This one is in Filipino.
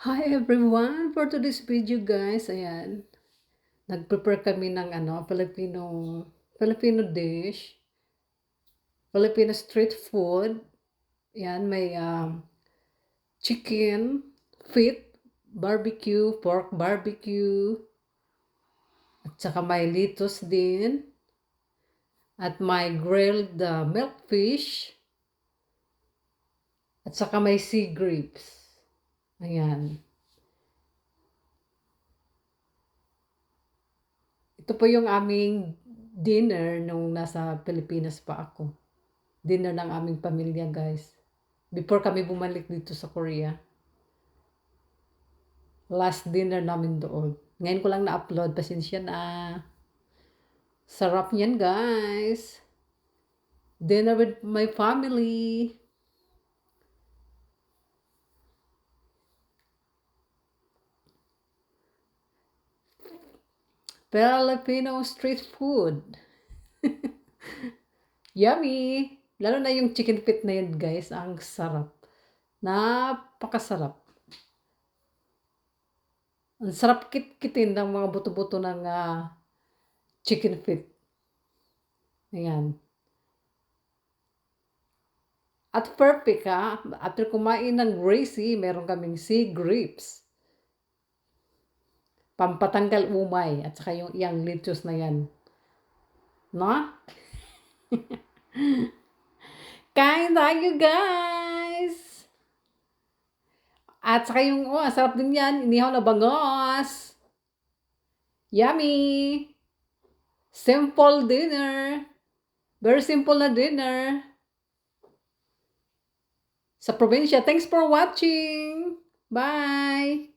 Hi everyone! For today's video guys, ayan, nag-prepare kami ng Filipino dish, Filipino street food. Ayan, may chicken, feet, barbecue, pork barbecue, at saka may lettuce din, at may grilled milkfish, at saka may sea grapes. Ayan. Ito po yung aming dinner nung nasa Pilipinas pa ako. Dinner ng aming pamilya, guys. Before kami bumalik dito sa Korea. Last dinner namin doon. Ngayon ko lang na-upload. Pasensya na. Sarap niyan, guys. Dinner with my family. Filipino street food. Yummy! Lalo na yung chicken feet na yun, guys. Ang sarap. Napakasarap. Ang sarap kit-kitin ng mga buto-buto ng chicken feet. Ayan. At perfect after kumain ng greasy, meron kaming sea grapes. Pampatanggal umay at saka yung iyang lettuce na yan. No? Kain tayo guys! At saka yung, sarap din yan, inihaw na bangos. Yummy! Simple dinner. Very simple na dinner. Sa probinsya. Thanks for watching. Bye!